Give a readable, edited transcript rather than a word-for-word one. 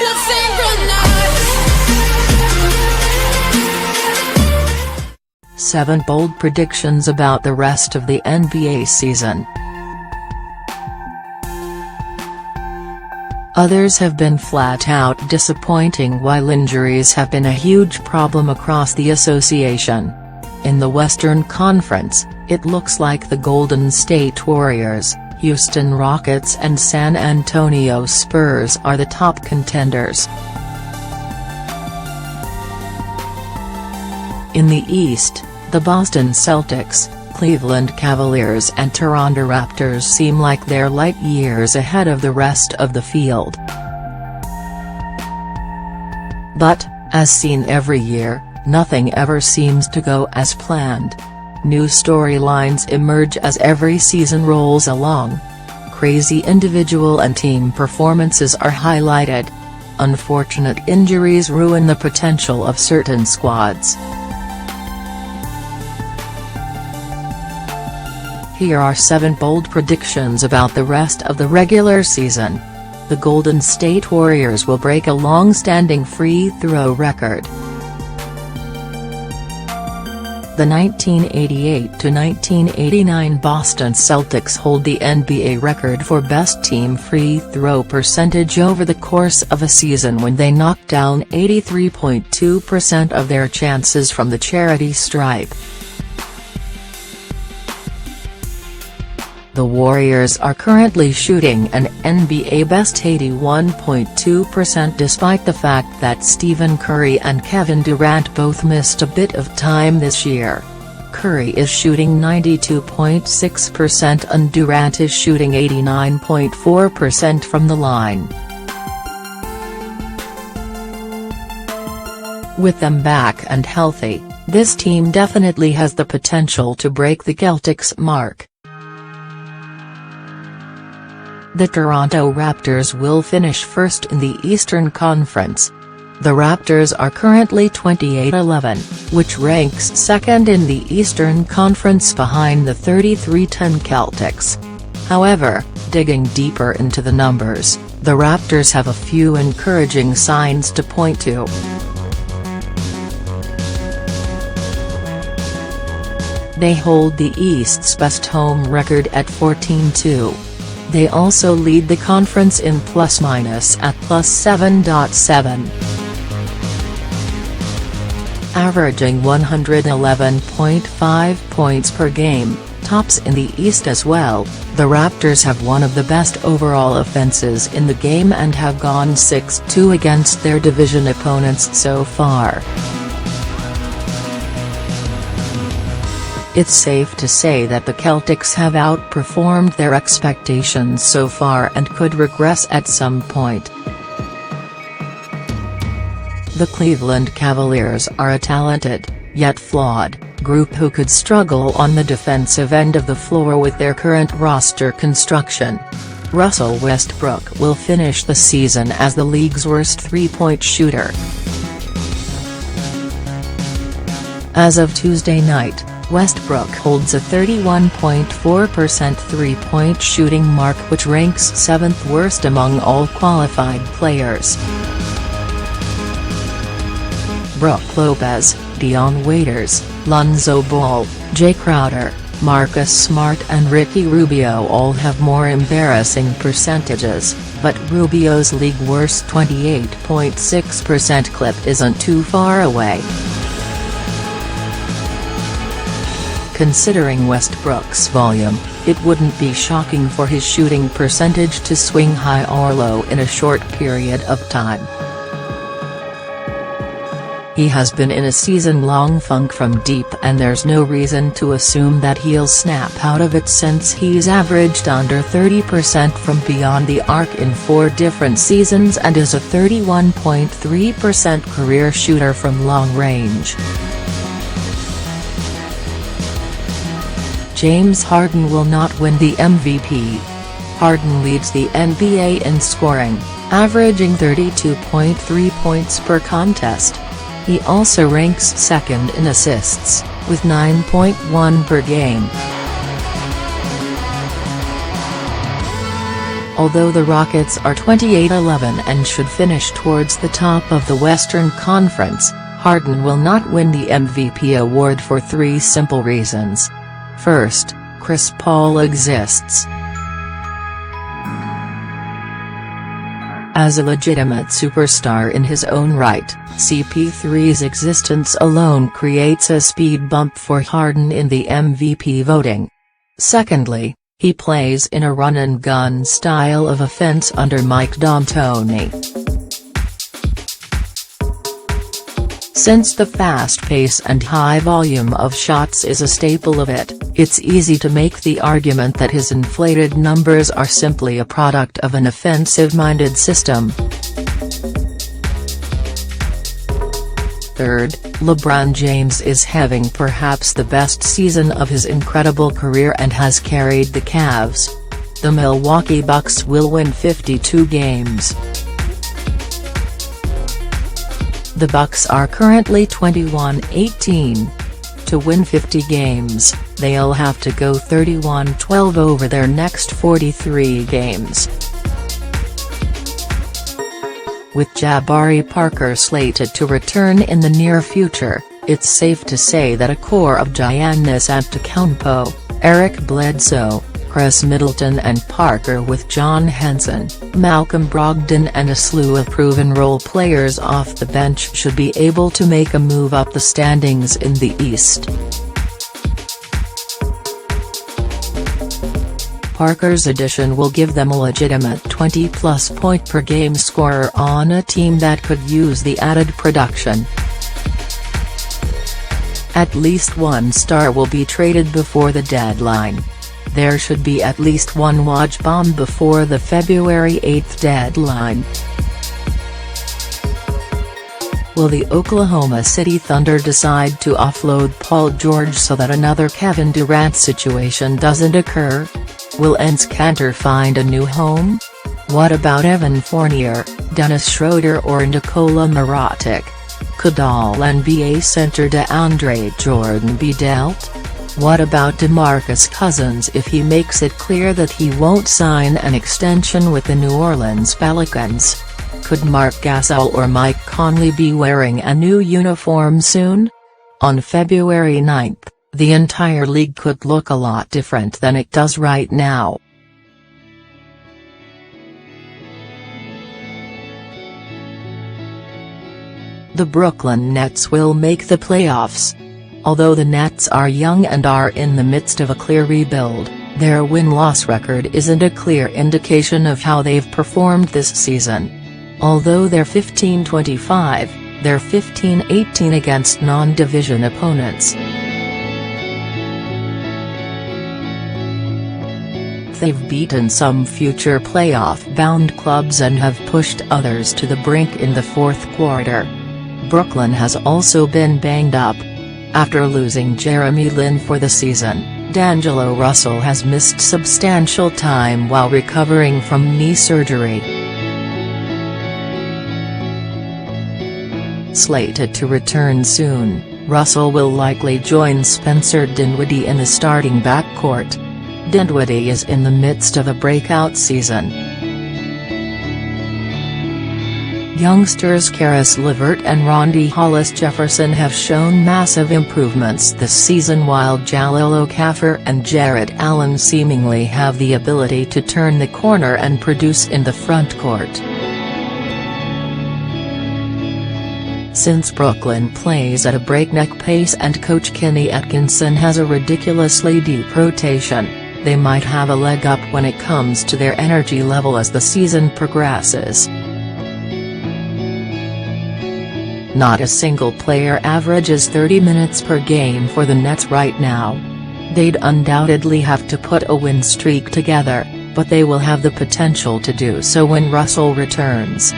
Let's synchronize. 7 bold predictions about the rest of the NBA season. Others have been flat-out disappointing, while injuries have been a huge problem across the association. In the Western Conference, it looks like the Golden State Warriors, Houston Rockets and San Antonio Spurs are the top contenders. In the East, the Boston Celtics, Cleveland Cavaliers and Toronto Raptors seem like they're light years ahead of the rest of the field. But, as seen every year, nothing ever seems to go as planned. New storylines emerge as every season rolls along. Crazy individual and team performances are highlighted. Unfortunate injuries ruin the potential of certain squads. Here are 7 bold predictions about the rest of the regular season. The Golden State Warriors will break a long-standing free throw record. The 1988–1989 Boston Celtics hold the NBA record for best team free throw percentage over the course of a season when they knocked down 83.2% of their chances from the charity stripe. The Warriors are currently shooting an NBA best 81.2% despite the fact that Stephen Curry and Kevin Durant both missed a bit of time this year. Curry is shooting 92.6% and Durant is shooting 89.4% from the line. With them back and healthy, this team definitely has the potential to break the Celtics mark. The Toronto Raptors will finish first in the Eastern Conference. The Raptors are currently 28-11, which ranks second in the Eastern Conference behind the 33-10 Celtics. However, digging deeper into the numbers, the Raptors have a few encouraging signs to point to. They hold the East's best home record at 14-2. They also lead the conference in plus-minus at +7.7. Averaging 111.5 points per game, tops in the East as well, the Raptors have one of the best overall offenses in the game and have gone 6-2 against their division opponents so far. It's safe to say that the Celtics have outperformed their expectations so far and could regress at some point. The Cleveland Cavaliers are a talented, yet flawed, group who could struggle on the defensive end of the floor with their current roster construction. Russell Westbrook will finish the season as the league's worst three-point shooter. As of Tuesday night, Westbrook holds a 31.4% three-point shooting mark, which ranks 7th worst among all qualified players. Brook Lopez, Dion Waiters, Lonzo Ball, Jay Crowder, Marcus Smart and Ricky Rubio all have more embarrassing percentages, but Rubio's league-worst 28.6% clip isn't too far away. Considering Westbrook's volume, it wouldn't be shocking for his shooting percentage to swing high or low in a short period of time. He has been in a season-long funk from deep, and there's no reason to assume that he'll snap out of it since he's averaged under 30% from beyond the arc in 4 different seasons and is a 31.3% career shooter from long range. James Harden will not win the MVP. Harden leads the NBA in scoring, averaging 32.3 points per contest. He also ranks second in assists, with 9.1 per game. Although the Rockets are 28-11 and should finish towards the top of the Western Conference, Harden will not win the MVP award for three simple reasons. First, Chris Paul exists. As a legitimate superstar in his own right, CP3's existence alone creates a speed bump for Harden in the MVP voting. Secondly, he plays in a run-and-gun style of offense under Mike D'Antoni. Since the fast pace and high volume of shots is a staple of it, it's easy to make the argument that his inflated numbers are simply a product of an offensive-minded system. Third, LeBron James is having perhaps the best season of his incredible career and has carried the Cavs. The Milwaukee Bucks will win 52 games. The Bucks are currently 21-18. To win 50 games, they'll have to go 31-12 over their next 43 games. With Jabari Parker slated to return in the near future, it's safe to say that a core of Giannis Antetokounmpo, Eric Bledsoe, Chris Middleton and Parker with John Henson, Malcolm Brogdon and a slew of proven role players off the bench should be able to make a move up the standings in the East. Parker's addition will give them a legitimate 20-plus point per game scorer on a team that could use the added production. At least one star will be traded before the deadline. There should be at least one Woj bomb before the February 8 deadline. Will the Oklahoma City Thunder decide to offload Paul George so that another Kevin Durant situation doesn't occur? Will Enes Kanter find a new home? What about Evan Fournier, Dennis Schroeder or Nikola Mirotic? Could all NBA center DeAndre Jordan be dealt? What about DeMarcus Cousins if he makes it clear that he won't sign an extension with the New Orleans Pelicans? Could Marc Gasol or Mike Conley be wearing a new uniform soon? On February 9, the entire league could look a lot different than it does right now. The Brooklyn Nets will make the playoffs. Although the Nets are young and are in the midst of a clear rebuild, their win-loss record isn't a clear indication of how they've performed this season. Although they're 15-25, they're 15-18 against non-division opponents. They've beaten some future playoff-bound clubs and have pushed others to the brink in the fourth quarter. Brooklyn has also been banged up. After losing Jeremy Lin for the season, D'Angelo Russell has missed substantial time while recovering from knee surgery. Slated to return soon, Russell will likely join Spencer Dinwiddie in the starting backcourt. Dinwiddie is in the midst of a breakout season. Youngsters Karis LeVert and Rondae Hollis-Jefferson have shown massive improvements this season while Jahlil Okafor and Jarrett Allen seemingly have the ability to turn the corner and produce in the front court. Since Brooklyn plays at a breakneck pace and coach Kenny Atkinson has a ridiculously deep rotation, they might have a leg up when it comes to their energy level as the season progresses. Not a single player averages 30 minutes per game for the Nets right now. They'd undoubtedly have to put a win streak together, but they will have the potential to do so when Russell returns.